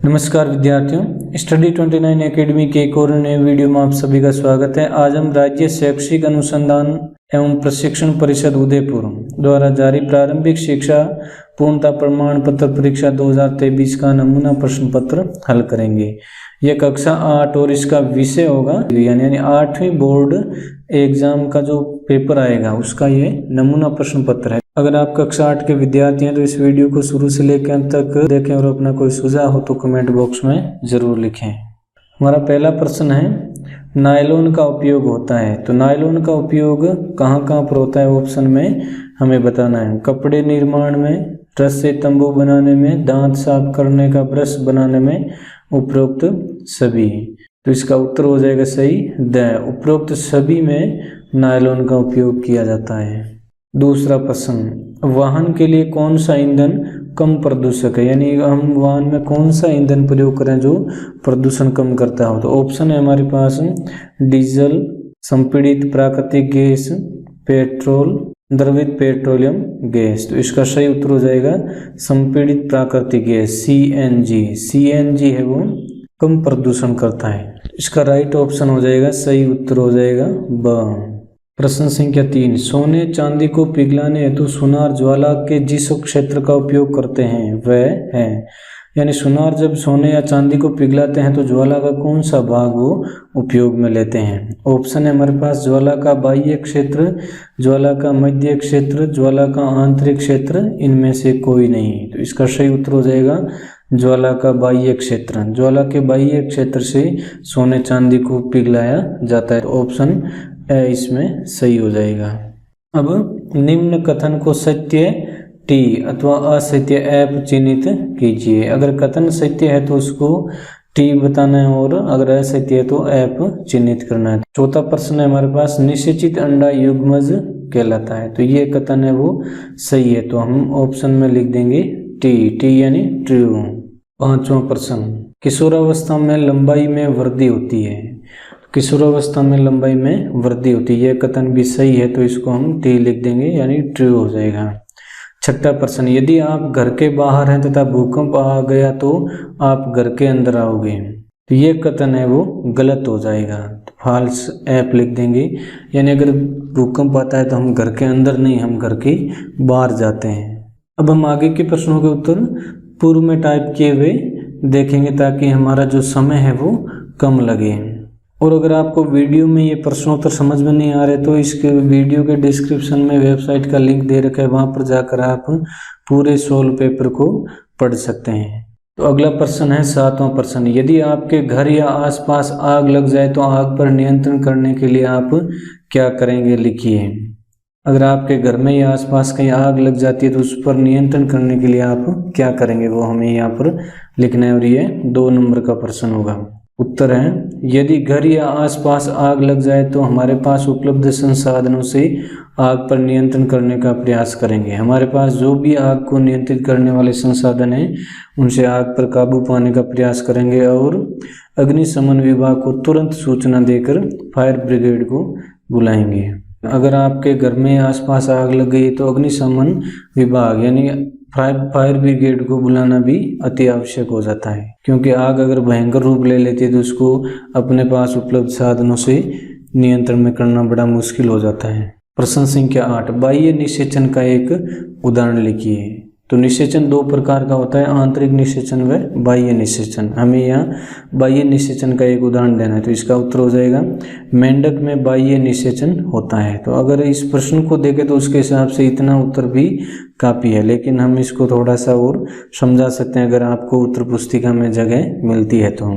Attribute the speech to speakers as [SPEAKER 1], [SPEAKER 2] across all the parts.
[SPEAKER 1] नमस्कार विद्यार्थियों, study 29 academy के एक और नए वीडियो में आप सभी का स्वागत है। आज हम राज्य शैक्षिक अनुसंधान एवं प्रशिक्षण परिषद उदयपुर द्वारा जारी प्रारंभिक शिक्षा पूर्णता प्रमाण पत्र परीक्षा 2023 का नमूना प्रश्न पत्र हल करेंगे। यह कक्षा 8 और इसका विषय होगा यानी 8वीं बोर्ड एग्जाम का जो पेपर आएगा उसका ये नमूना प्रश्न पत्र है। अगर आप कक्षा 8 के विद्यार्थी हैं तो इस वीडियो को शुरू से लेकर अंत तक देखें और अपना कोई सुझाव हो तो कमेंट बॉक्स में जरूर लिखें। हमारा पहला प्रश्न है, नायलॉन का उपयोग होता है। तो नायलॉन का उपयोग कहाँ कहाँ पर होता है ऑप्शन में हमें बताना है। कपड़े निर्माण में, रस से तंबू बनाने में, दांत साफ करने का ब्रश बनाने में, उपरोक्त सभी। तो इसका उत्तर हो जाएगा सही द। उपरोक्त सभी में नायलॉन का उपयोग किया जाता है। दूसरा प्रश्न, वाहन के लिए कौन सा ईंधन कम प्रदूषक है, यानी हम वाहन में कौन सा ईंधन प्रयोग करें जो प्रदूषण कम करता हो। तो ऑप्शन है हमारे पास डीजल, संपीड़ित प्राकृतिक गैस, पेट्रोल, द्रवित पेट्रोलियम गैस। तो इसका सही उत्तर हो जाएगा संपीड़ित प्राकृतिक गैस सीएनजी। सीएनजी है वो कम प्रदूषण करता है। इसका राइट ऑप्शन हो जाएगा, सही उत्तर हो जाएगा ब। प्रश्न संख्या 3, सोने चांदी को पिघलाने हेतु सुनार ज्वाला के जिस क्षेत्र का उपयोग करते हैं वह है, यानी सुनार जब सोने या चांदी को पिघलाते हैं तो ज्वाला का कौन सा भाग वो उपयोग में लेते हैं। ऑप्शन है हमारे पास ज्वाला का बाह्य क्षेत्र, ज्वाला का मध्य क्षेत्र, ज्वाला का आंतरिक क्षेत्र, इनमें से कोई नहीं। तो इसका सही उत्तर हो जाएगा ज्वाला का बाह्य क्षेत्र। ज्वाला के बाह्य क्षेत्र से सोने चांदी को पिघलाया जाता है। तो ऑप्शन इसमें सही हो जाएगा। अब निम्न कथन को सत्य टी अथवा असत्य एप चिन्हित कीजिए। अगर कथन सत्य है तो उसको टी बताना है और अगर असत्य है तो एप चिन्हित करना है। चौथा प्रश्न है हमारे पास, निषेचित अंडा युग्मज कहलाता है। तो ये कथन है वो सही है, तो हम ऑप्शन में लिख देंगे टी, टी यानी ट्रू। पांचवा प्रश्न, किशोरावस्था में लंबाई में वृद्धि होती है। किशोरावस्था में लंबाई में वृद्धि होती है, यह कथन भी सही है, तो इसको हम टी लिख देंगे यानी ट्रू हो जाएगा। छठा प्रश्न, यदि आप घर के बाहर हैं तथा भूकंप आ गया तो आप घर के अंदर आओगे। तो ये कथन है वो गलत हो जाएगा, तो फॉल्स एप लिख देंगे, यानी अगर भूकंप आता है तो हम घर के अंदर नहीं, हम घर के बाहर जाते हैं। अब हम आगे के प्रश्नों के उत्तर पूर्व में टाइप किए हुए देखेंगे ताकि हमारा जो समय है वो कम लगे। और अगर आपको वीडियो में ये प्रश्नोत्तर समझ में नहीं आ रहे तो इसके वीडियो के डिस्क्रिप्शन में वेबसाइट का लिंक दे रखा है, वहाँ पर जाकर आप पूरे सोल्व पेपर को पढ़ सकते हैं। तो अगला प्रश्न है 7वां प्रश्न, यदि आपके घर या आसपास आग लग जाए तो आग पर नियंत्रण करने के लिए आप क्या करेंगे, लिखिए। अगर आपके घर में या आसपास कहीं आग लग जाती है तो उस पर नियंत्रण करने के लिए आप क्या करेंगे वो हमें यहाँ पर लिखना है और ये 2 नंबर का प्रश्न होगा। उत्तर है, यदि घर या आसपास आग लग जाए तो हमारे पास उपलब्ध संसाधनों से आग पर नियंत्रण करने का प्रयास करेंगे। हमारे पास जो भी आग को नियंत्रित करने वाले संसाधन हैं उनसे आग पर काबू पाने का प्रयास करेंगे और अग्निशमन विभाग को तुरंत सूचना देकर फायर ब्रिगेड को बुलाएंगे। अगर आपके घर में आसपास आग लग गई तो अग्निशमन विभाग यानी फायर ब्रिगेड को बुलाना भी अति आवश्यक हो जाता है, क्योंकि आग अगर भयंकर रूप ले लेती है तो उसको अपने पास उपलब्ध साधनों से नियंत्रण में करना बड़ा मुश्किल हो जाता है। प्रश्न संख्या 8, बाह्य निषेचन का एक उदाहरण लिखिए। तो निषेचन 2 प्रकार का होता है, आंतरिक निषेचन व बाह्य निषेचन। हमें यहाँ बाह्य निषेचन का एक उदाहरण देना है, तो इसका उत्तर हो जाएगा मेंढक में बाह्य निषेचन होता है। तो अगर इस प्रश्न को देखें तो उसके हिसाब से इतना उत्तर भी काफ़ी है, लेकिन हम इसको थोड़ा सा और समझा सकते हैं अगर आपको उत्तर पुस्तिका में जगह मिलती है तो।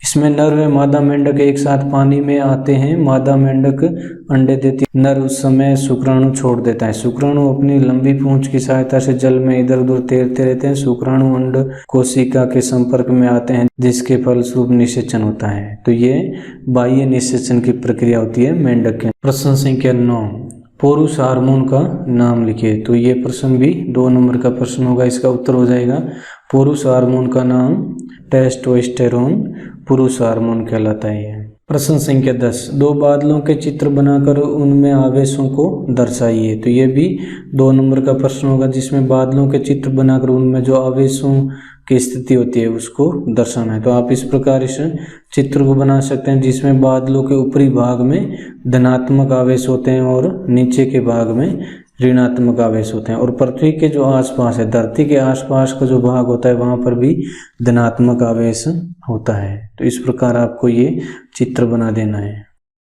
[SPEAKER 1] इसमें नर व मादा मेंढक एक साथ पानी में आते हैं। मादा मेंढक अंडे देती है, नर उस समय शुक्राणु छोड़ देता है। शुक्राणु अपनी लंबी पूंछ की सहायता से जल में इधर उधर तैरते रहते हैं। शुक्राणु अंड कोशिका के संपर्क में आते हैं जिसके फलस्वरूप निषेचन होता है। तो ये बाह्य निषेचन की प्रक्रिया होती है मेंढक के। प्रश्न संख्या 9, पुरुष हार्मोन का नाम लिखिए। तो ये प्रश्न भी 2 नंबर का प्रश्न होगा, इसका उत्तर हो जाएगा पुरुष हार्मोन का नाम टेस्टोस्टेरोन पुरुष हार्मोन कहलाता है। प्रश्न संख्या 10, 2 बादलों के चित्र बनाकर उनमें आवेशों को दर्शाइए। तो ये भी 2 नंबर का प्रश्न होगा, जिसमें बादलों के चित्र बनाकर उनमें जो आवेशों की स्थिति होती है उसको दर्शाना है। तो आप इस प्रकार इस चित्र को बना सकते हैं जिसमें बादलों के ऊपरी भाग में धनात्मक आवेश होते हैं और नीचे के भाग में ऋणात्मक आवेश होते हैं, और पृथ्वी के जो आसपास है, धरती के आसपास का जो भाग होता है वहां पर भी धनात्मक आवेश होता है। तो इस प्रकार आपको ये चित्र बना देना है।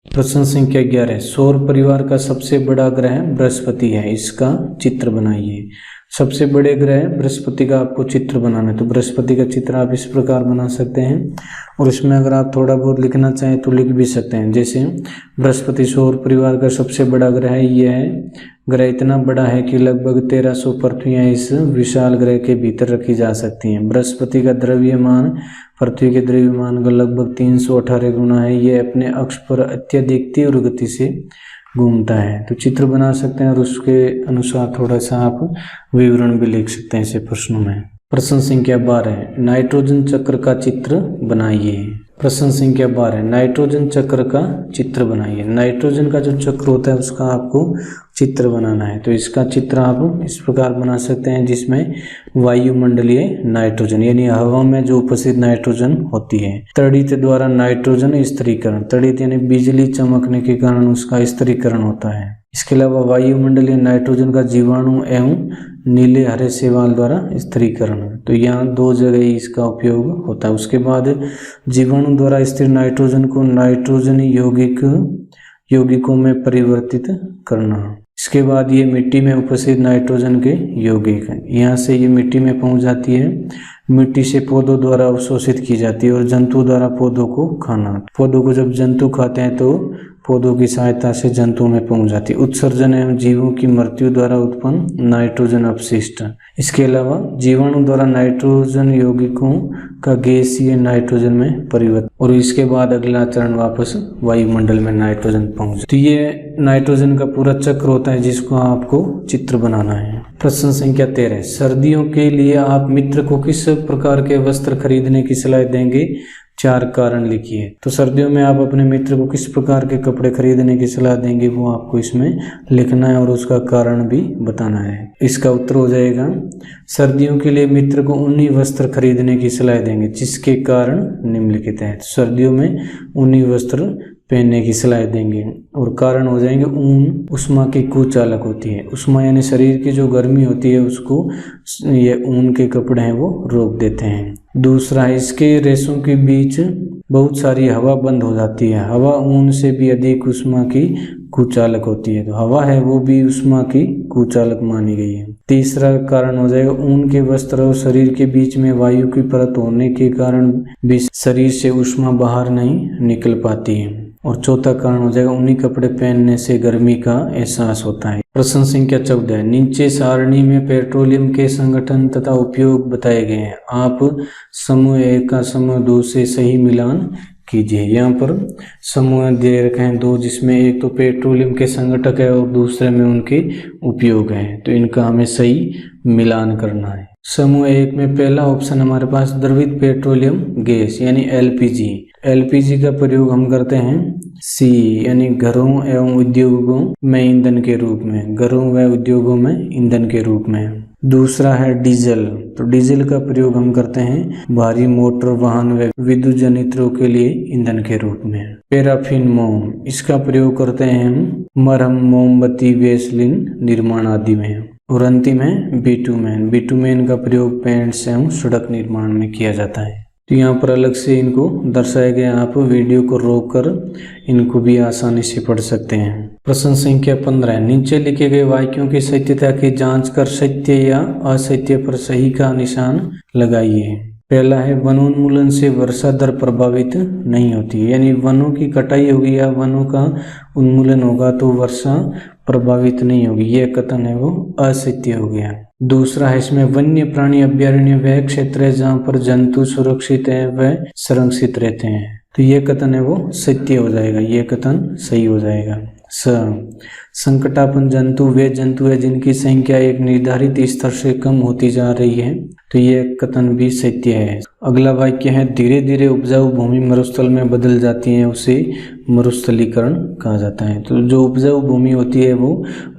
[SPEAKER 1] प्रश्न संख्या 11, सौर परिवार का सबसे बड़ा ग्रह बृहस्पति है, इसका चित्र बनाइए। सबसे बड़े ग्रह बृहस्पति का आपको चित्र बनाना है। तो बृहस्पति का चित्र आप इस प्रकार बना सकते हैं, और इसमें अगर आप थोड़ा बहुत लिखना चाहें तो लिख भी सकते हैं। जैसे बृहस्पति सौर परिवार का सबसे बड़ा ग्रह है। यह है ग्रह इतना बड़ा है कि लगभग 1300 पृथ्वियां इस विशाल ग्रह के भीतर रखी जा सकती हैं। बृहस्पति का द्रव्यमान पृथ्वी के द्रव्यमान का लगभग 318 गुना है। यह अपने अक्ष पर अत्यधिक तीव्र गति से घूमता है। तो चित्र बना सकते हैं और उसके अनुसार थोड़ा सा आप विवरण भी लिख सकते हैं इसे प्रश्नों में। प्रश्न संख्या 12, नाइट्रोजन चक्र का चित्र बनाइए। प्रश्न संख्या 12, नाइट्रोजन चक्र का चित्र बनाइए। नाइट्रोजन का जो चक्र होता है उसका आपको चित्र बनाना है। तो इसका चित्र आप इस प्रकार बना सकते हैं जिसमें वायुमंडलीय नाइट्रोजन यानी हवा में जो उपस्थित नाइट्रोजन होती है, तड़ित द्वारा नाइट्रोजन स्थिरीकरण, तड़ित यानी बिजली चमकने के कारण उसका स्थिरीकरण होता है। इसके अलावा वायुमंडलीय नाइट्रोजन का जीवाणु एवं नीले हरे शैवाल द्वारा स्थिरीकरण। तो यहाँ 2 जगह इसका उपयोग होता है। उसके बाद जीवाणु द्वारा स्थिर नाइट्रोजन को नाइट्रोजन यौगिकों में परिवर्तित करना। इसके बाद ये मिट्टी में उपस्थित नाइट्रोजन के यौगिक, यहाँ से ये मिट्टी में पहुंच जाती है, मिट्टी से पौधों द्वारा अवशोषित की जाती है और जंतु द्वारा पौधों को खाना। पौधों को जब जंतु खाते हैं तो पौधों की सहायता से जंतुओं में पहुंच जाती है। उत्सर्जन एवं जीवों की मृत्यु द्वारा उत्पन्न नाइट्रोजन अपशिष्ट। इसके अलावा जीवाणु द्वारा नाइट्रोजन यौगिकों का गैसीय नाइट्रोजन में परिवर्तन, और इसके बाद अगला चरण वापस वायुमंडल में नाइट्रोजन पहुंच। तो ये नाइट्रोजन का पूरा चक्र होता है जिसको आपको चित्र बनाना है। प्रश्न संख्या 13, सर्दियों के लिए आप मित्र को किस प्रकार के वस्त्र खरीदने की सलाह देंगे? 4 कारण लिखिए। तो सर्दियों में आप अपने मित्र को किस प्रकार के कपड़े खरीदने की सलाह देंगे वो आपको इसमें लिखना है और उसका कारण भी बताना है। इसका उत्तर हो जाएगा, सर्दियों के लिए मित्र को ऊनी वस्त्र खरीदने की सलाह देंगे जिसके कारण निम्नलिखित है। सर्दियों में ऊनी वस्त्र पहनने की सलाह देंगे और कारण हो जाएंगे, ऊन उष्मा की कुचालक होती है। उष्मा यानी शरीर की जो गर्मी होती है उसको ये ऊन के कपड़े हैं वो रोक देते हैं। दूसरा, इसके रेशों के बीच बहुत सारी हवा बंद हो जाती है। हवा ऊन से भी अधिक उष्मा की कुचालक होती है, तो हवा है वो भी उष्मा की कुचालक मानी गई है। तीसरा कारण हो जाएगा, ऊन के वस्त्र और शरीर के बीच में वायु की परत होने के कारण भी शरीर से उष्मा बाहर नहीं निकल पाती है। और चौथा कारण हो जाएगा, ऊनी कपड़े पहनने से गर्मी का एहसास होता है। प्रश्न संख्या 14, नीचे सारणी में पेट्रोलियम के संगठन तथा उपयोग बताए गए हैं। आप समूह 1 का समूह 2 से सही मिलान कीजिए। यहाँ पर समूह दे रखे हैं 2 जिसमें एक तो पेट्रोलियम के संगठक है और दूसरे में उनके उपयोग है, तो इनका हमें सही मिलान करना है। समूह 1 में पहला ऑप्शन हमारे पास द्रवित पेट्रोलियम गैस यानी एलपीजी। एलपीजी का प्रयोग हम करते हैं सी यानी घरों एवं उद्योगों में ईंधन के रूप में, घरों व उद्योगों में ईंधन के रूप में। दूसरा है डीजल, तो डीजल का प्रयोग हम करते हैं भारी मोटर वाहन व विद्युत जनित्रों के लिए ईंधन के रूप में। पैराफिन मोम, इसका प्रयोग करते हैं हम मरहम, मोमबत्ती, वैसलीन निर्माण आदि में। और अंतिम है बिटुमेन। बिटुमेन का प्रयोग पेंट्स एवं सड़क निर्माण में किया जाता है। तो यहाँ पर अलग से इनको दर्शाया गया, आप वीडियो को रोककर इनको भी आसानी से पढ़ सकते हैं। प्रश्न संख्या 15, नीचे लिखे गए वाक्यों की सत्यता की जांच कर सत्य या असत्य पर सही का निशान लगाइए। पहला है, वनोन्मूलन से वर्षा दर प्रभावित नहीं होती, यानी वनों की कटाई होगी या वनों का उन्मूलन होगा तो वर्षा प्रभावित नहीं होगी, यह कथन है वो असत्य हो गया। दूसरा है, इसमें वन्य प्राणी अभ्यारण्य वह क्षेत्र है जहाँ पर जंतु सुरक्षित है व संरक्षित रहते हैं, तो यह कथन है वो सत्य हो जाएगा, यह कथन सही हो जाएगा। संकटापन्न जंतु वे जंतु है जिनकी संख्या एक निर्धारित स्तर से कम होती जा रही है। तो ये कथन भी सत्य है। अगला वाक्य है धीरे धीरे उपजाऊ भूमि मरुस्थल में बदल जाती है, उसे मरुस्थलीकरण कहा जाता है। तो जो उपजाऊ भूमि होती है वो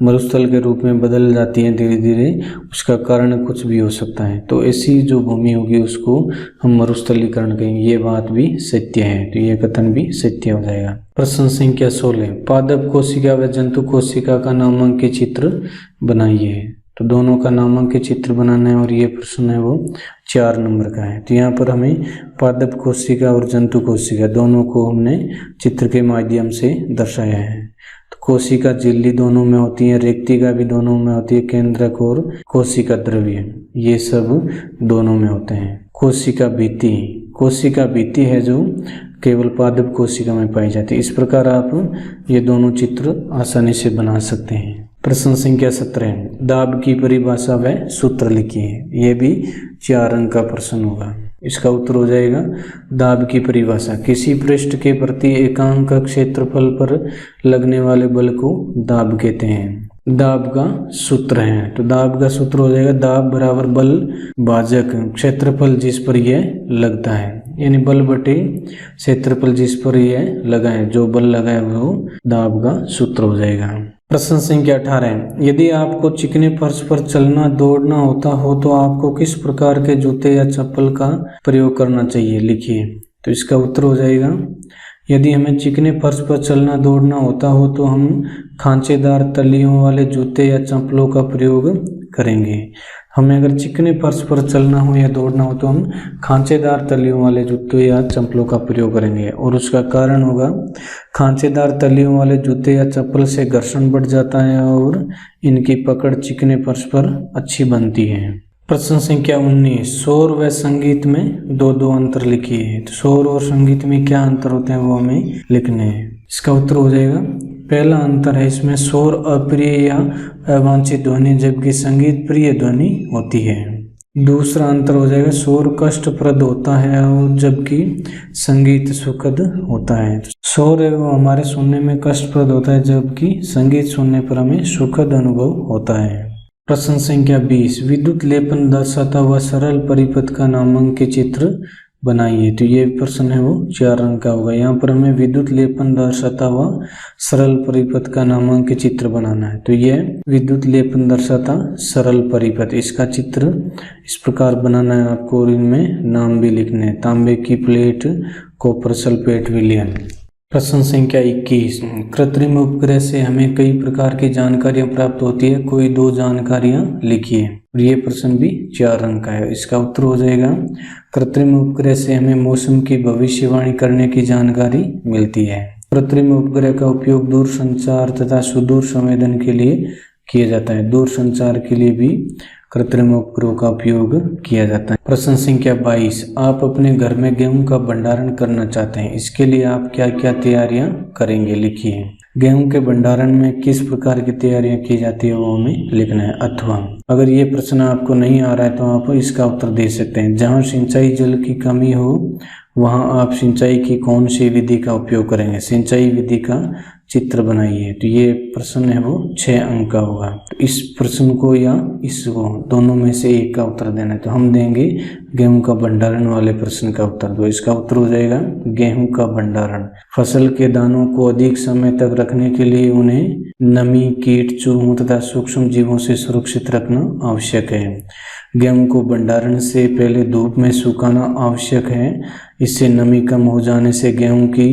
[SPEAKER 1] मरुस्थल के रूप में बदल जाती है धीरे धीरे, उसका कारण कुछ भी हो सकता है। तो ऐसी जो भूमि होगी उसको हम मरुस्थलीकरण कहेंगे। ये बात भी सत्य है, तो ये कथन भी सत्य हो जाएगा। प्रश्न संख्या 16, पादप कोशिका व जंतु कोशिका का नामांकित चित्र बनाइए। तो दोनों का नामांकित चित्र बनाना है और ये प्रश्न है वो 4 नंबर का है। तो यहाँ पर हमें पादप कोशिका और जंतु कोशिका दोनों को हमने चित्र के माध्यम से दर्शाया है। तो कोशिका झिल्ली दोनों में होती है, रेक्तिका भी दोनों में होती है, केंद्रक और कोशिका द्रव्य ये सब दोनों में होते हैं। कोशिका भित्ति है जो केवल पादप कोशिका में पाई जाती है। इस प्रकार आप ये दोनों चित्र आसानी से बना सकते हैं। प्रश्न संख्या 17, दाब की परिभाषा व सूत्र लिखिए। ये भी 4 अंक का प्रश्न होगा। इसका उत्तर हो जाएगा दाब की परिभाषा, किसी पृष्ठ के प्रति एकांक क्षेत्रफल पर लगने वाले बल को दाब कहते हैं। दाब का सूत्र है, तो दाब का सूत्र हो जाएगा दाब बराबर बल भाजक क्षेत्रफल जिस पर यह लगता है, यानी बल बटे क्षेत्रफल जिस पर यह लगा है, जो बल लगा है वो दाब का सूत्र हो जाएगा। प्रश्न संख्या 18, यदि आपको चिकने फर्श पर चलना दौड़ना होता हो तो आपको किस प्रकार के जूते या चप्पल का प्रयोग करना चाहिए, लिखिए। तो इसका उत्तर हो जाएगा यदि हमें चिकने फर्श पर चलना दौड़ना होता हो तो हम खांचेदार तलियों वाले जूते या चप्पलों का प्रयोग करेंगे। हमें अगर चिकने फर्श पर चलना हो या दौड़ना हो तो हम खांचेदार तलियों वाले जूते या चप्पलों का प्रयोग करेंगे, और उसका कारण होगा खांचेदार तलियों वाले जूते या चप्पल से घर्षण बढ़ जाता है और इनकी पकड़ चिकने फर्श पर अच्छी बनती है। प्रश्न संख्या 19, शोर व संगीत में 2 अंतर लिखिए। तो शोर और संगीत में क्या अंतर होते हैं वो हमें लिखने हैं। इसका उत्तर हो जाएगा पहला अंतर है इसमें शोर अप्रिय या अवांछित ध्वनि जबकि संगीत प्रिय ध्वनि होती है। दूसरा अंतर हो जाएगा शोर कष्टप्रद होता है और जबकि संगीत सुखद होता है। शोर हमारे सुनने में कष्टप्रद होता है जबकि संगीत सुनने पर हमें सुखद अनुभव होता है। प्रश्न संख्या 20, विद्युत लेपन दर्शाता हुआ सरल परिपथ का नामांकित चित्र बनाइए। तो ये प्रश्न है वो 4 अंक का होगा। यहाँ पर हमें विद्युत लेपन दर्शाता हुआ सरल परिपथ का नामांकित चित्र बनाना है। तो ये विद्युत लेपन दर्शाता सरल परिपथ, इसका चित्र इस प्रकार बनाना है आपको और इनमें नाम भी लिखने हैं। तांबे की प्लेट, कॉपर सल्फेट, विलयन। प्रश्न संख्या 21, कृत्रिम उपग्रह से हमें कई प्रकार की जानकारियां प्राप्त होती है, कोई 2 जानकारियां लिखिए। ये प्रश्न भी 4 अंक का है। इसका उत्तर हो जाएगा कृत्रिम उपग्रह से हमें मौसम की भविष्यवाणी करने की जानकारी मिलती है। कृत्रिम उपग्रह का उपयोग दूर संचार तथा सुदूर संवेदन के लिए किया जाता है। दूर संचार के लिए भी कृत्रिम उपग्रह का उपयोग किया जाता है। प्रश्न संख्या 22, आप अपने घर में गेहूं का भंडारण करना चाहते हैं, इसके लिए आप क्या क्या तैयारियां करेंगे, लिखिए। गेहूं के भंडारण में किस प्रकार की तैयारियां की जाती है वो हमें लिखना है। अथवा अगर ये प्रश्न आपको नहीं आ रहा है तो आप इसका उत्तर दे सकते हैं। जहां सिंचाई जल की कमी हो वहां आप सिंचाई की कौन सी विधि का उपयोग करेंगे, सिंचाई विधि का चित्र बनाइए। तो ये प्रश्न है वो 6 अंक का होगा। तो इस प्रश्न को या इसको दोनों में से एक का उत्तर देना है। तो हम देंगे गेहूं का भंडारण वाले प्रश्न का उत्तर। तो इसका उत्तर हो जाएगा गेहूं का भंडारण। फसल के दानों को अधिक समय तक रखने के लिए उन्हें नमी, कीट, चूहों तथा सूक्ष्म जीवों से सुरक्षित रखना आवश्यक है। गेहूं को भंडारण से पहले धूप में सुखाना आवश्यक है। इससे नमी कम हो जाने से गेहूं की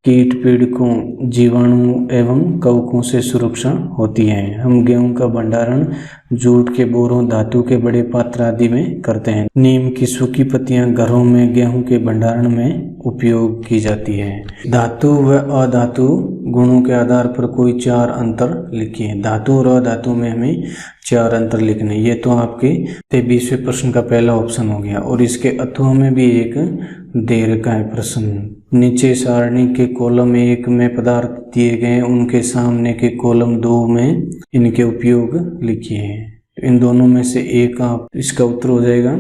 [SPEAKER 1] कीट पीड़कों, जीवाणु एवं कवकों से सुरक्षा होती है। हम गेहूं का भंडारण जूट के बोरों, धातु के बड़े पात्र आदि में करते हैं। नीम की सूखी पत्तियां घरों में गेहूं के भंडारण में उपयोग की जाती है। धातु व अधातु गुणों के आधार पर कोई 4 अंतर लिखिए। धातु और अधातु में हमें 4 अंतर लिखने। ये तो आपके 23वें प्रश्न का पहला ऑप्शन हो गया। और इसके अथवा में भी एक दे रखा है प्रश्न। नीचे सारणी के कॉलम 1 में पदार्थ दिए गए, उनके सामने के कॉलम 2 में इनके उपयोग लिखिए। इन दोनों में से एक आप इसका उत्तर हो जाएगा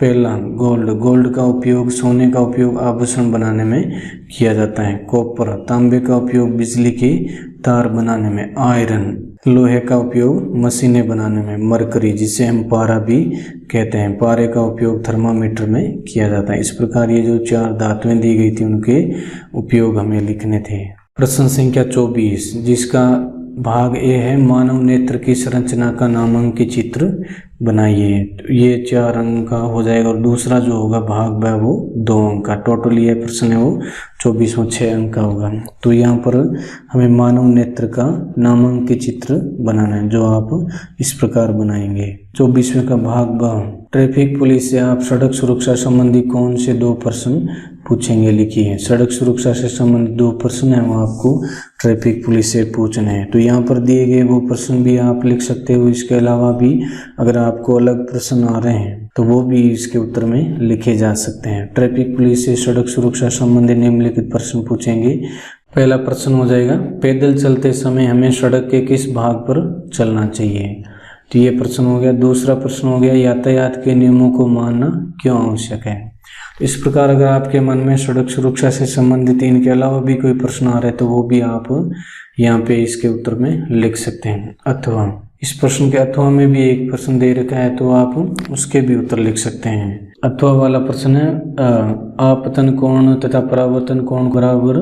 [SPEAKER 1] पहला गोल्ड। गोल्ड का उपयोग, सोने का उपयोग आभूषण बनाने में किया जाता है। कॉपर, तांबे का उपयोग बिजली के तार बनाने में। आयरन, लोहे का उपयोग मशीनें बनाने में। मरकरी, जिसे हम पारा भी कहते हैं, पारे का उपयोग थर्मामीटर में किया जाता है। इस प्रकार ये जो 4 धातुएं दी गई थी उनके उपयोग हमें लिखने थे। प्रश्न संख्या 24, जिसका भाग ए है, मानव नेत्र की संरचना का नामांकित चित्र बनाइए। तो ये 4 अंक का हो जाएगा और दूसरा जो होगा भाग ब वो 2 अंक का। टोटल ये प्रश्न है वो 24 में 6 अंक का होगा। तो यहाँ पर हमें मानव नेत्र का नामांकित चित्र बनाना है, जो आप इस प्रकार बनाएंगे। 24वें का भाग ब, ट्रैफिक पुलिस से आप सड़क सुरक्षा संबंधी कौन से 2 प्रश्न पूछेंगे, लिखिए। सड़क सुरक्षा से संबंधित 2 प्रश्न है वो आपको ट्रैफिक पुलिस से पूछने हैं। तो यहाँ पर दिए गए वो प्रश्न भी आप लिख सकते हो। इसके अलावा भी अगर आपको अलग प्रश्न आ रहे हैं तो वो भी इसके उत्तर में लिखे जा सकते हैं। ट्रैफिक पुलिस से सड़क सुरक्षा संबंधी निम्नलिखित प्रश्न पूछेंगे। पहला प्रश्न हो जाएगा, पैदल चलते समय हमें सड़क के किस भाग पर चलना चाहिए। तो ये प्रश्न हो गया। दूसरा प्रश्न हो गया, यातायात के नियमों को मानना क्यों आवश्यक है। इस प्रकार अगर आपके मन में सड़क सुरक्षा से संबंधित इनके अलावा भी कोई प्रश्न आ रहे तो वो भी आप यहाँ पे इसके उत्तर में लिख सकते हैं। अथवा, इस प्रश्न के अथवा में भी एक प्रश्न दे रखा है तो आप उसके भी उत्तर लिख सकते हैं। अथवा वाला प्रश्न है, आपतन कोण तथा परावर्तन कोण बराबर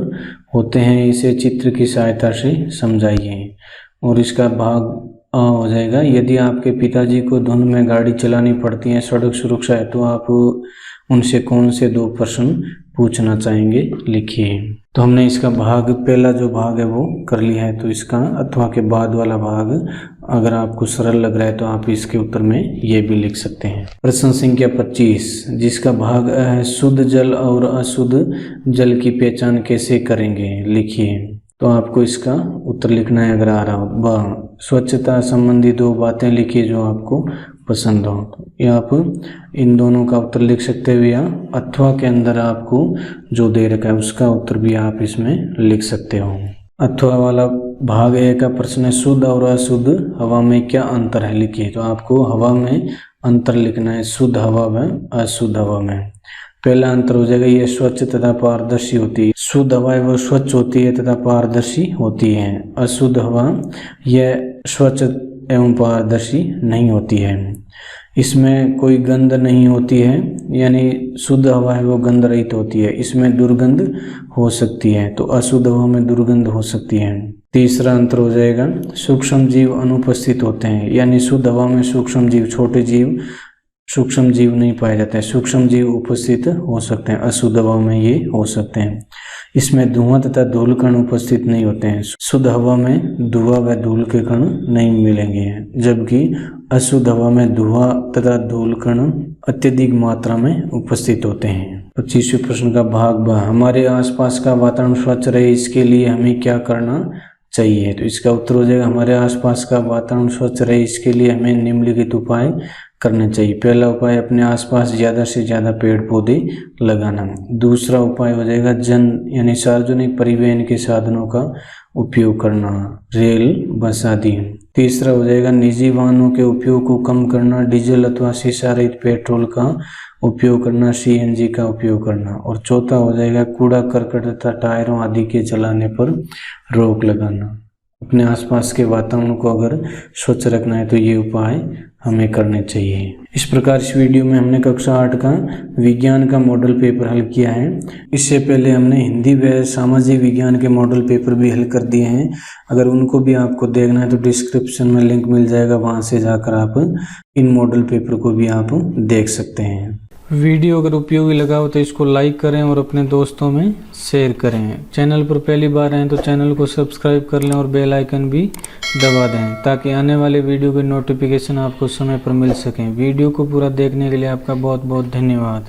[SPEAKER 1] होते हैं, इसे चित्र की सहायता से समझाइए। और इसका भाग आ हो जाएगा, यदि आपके पिताजी को धुंध में गाड़ी चलानी पड़ती है सड़क सुरक्षा है तो आप उनसे कौन से 2 प्रश्न पूछना चाहेंगे, लिखिए। तो हमने इसका भाग पहला जो भाग है वो कर लिया है। तो इसका अथवा के बाद वाला भाग अगर आपको सरल लग रहा है तो आप इसके उत्तर में ये भी लिख सकते हैं। प्रश्न संख्या 25, जिसका भाग है, शुद्ध जल और अशुद्ध जल की पहचान कैसे करेंगे, लिखिए। तो आपको इसका उत्तर लिखना है अगर आ रहा हो। ब, स्वच्छता संबंधी 2 बातें लिखिए जो आपको पसंद हो। तो आप इन दोनों का उत्तर लिख सकते हो या अथवा के अंदर आपको जो दे रखा है उसका उत्तर भी आप इसमें लिख सकते हो। अथवा वाला भाग ए का प्रश्न है, शुद्ध और अशुद्ध हवा में क्या अंतर है, लिखिए। तो आपको हवा में अंतर लिखना है, शुद्ध हवा में अशुद्ध हवा में। पहला अंतर हो जाएगा, ये स्वच्छ तथा पारदर्शी होती है। शुद्ध हवा वो स्वच्छ होती है तथा पारदर्शी होती है। अशुद्ध हवा यह स्वच्छ एवं पारदर्शी नहीं होती है। इसमें कोई गंध नहीं होती है, यानी शुद्ध हवा है वो गंध रहित होती है। इसमें दुर्गंध हो सकती है, तो अशुद्ध हवा में दुर्गंध हो सकती है। तीसरा अंतर हो जाएगा, सूक्ष्म जीव अनुपस्थित होते हैं, यानी शुद्ध हवा में सूक्ष्म जीव, छोटे जीव, सूक्ष्म जीव नहीं पाए जाते हैं। सूक्ष्म जीव उपस्थित हो सकते हैं, अशुद्ध हवा में ये हो सकते हैं। इसमें धुआं तथा धूल कण उपस्थित नहीं होते हैं। शुद्ध हवा में धुआं व धूल के कण नहीं मिलेंगे, जबकि अशुद्ध हवा में धुआं तथा धूल कण अत्यधिक मात्रा में उपस्थित होते हैं। 25वें प्रश्न का भाग ब, हमारे आसपास का वातावरण स्वच्छ रहे इसके लिए हमें क्या करना चाहिए। तो इसका उत्तर हो जाएगा, हमारे आसपास का वातावरण स्वच्छ रहे इसके लिए हमें निम्नलिखित उपाय करने चाहिए। पहला उपाय, अपने आसपास ज़्यादा से ज़्यादा पेड़ पौधे लगाना। दूसरा उपाय हो जाएगा, जन यानी सार्वजनिक परिवहन के साधनों का उपयोग करना, रेल, बस आदि। तीसरा हो जाएगा, निजी वाहनों के उपयोग को कम करना, डीजल अथवा शीशा रहित पेट्रोल का उपयोग करना, सीएनजी का उपयोग करना। और चौथा हो जाएगा, कूड़ा करकट तथा टायरों आदि के जलाने पर रोक लगाना। अपने आसपास के वातावरण को अगर स्वच्छ रखना है तो ये उपाय हमें करने चाहिए। इस प्रकार इस वीडियो में हमने कक्षा 8 का विज्ञान का मॉडल पेपर हल किया है। इससे पहले हमने हिंदी व सामाजिक विज्ञान के मॉडल पेपर भी हल कर दिए हैं। अगर उनको भी आपको देखना है तो डिस्क्रिप्शन में लिंक मिल जाएगा, वहां से जाकर आप इन मॉडल पेपर को भी आप देख सकते हैं। वीडियो अगर उपयोगी लगा हो तो इसको लाइक करें और अपने दोस्तों में शेयर करें। चैनल पर पहली बार आए तो चैनल को सब्सक्राइब कर लें और बेल आइकन भी दबा दें ताकि आने वाले वीडियो की नोटिफिकेशन आपको समय पर मिल सकें। वीडियो को पूरा देखने के लिए आपका बहुत बहुत धन्यवाद।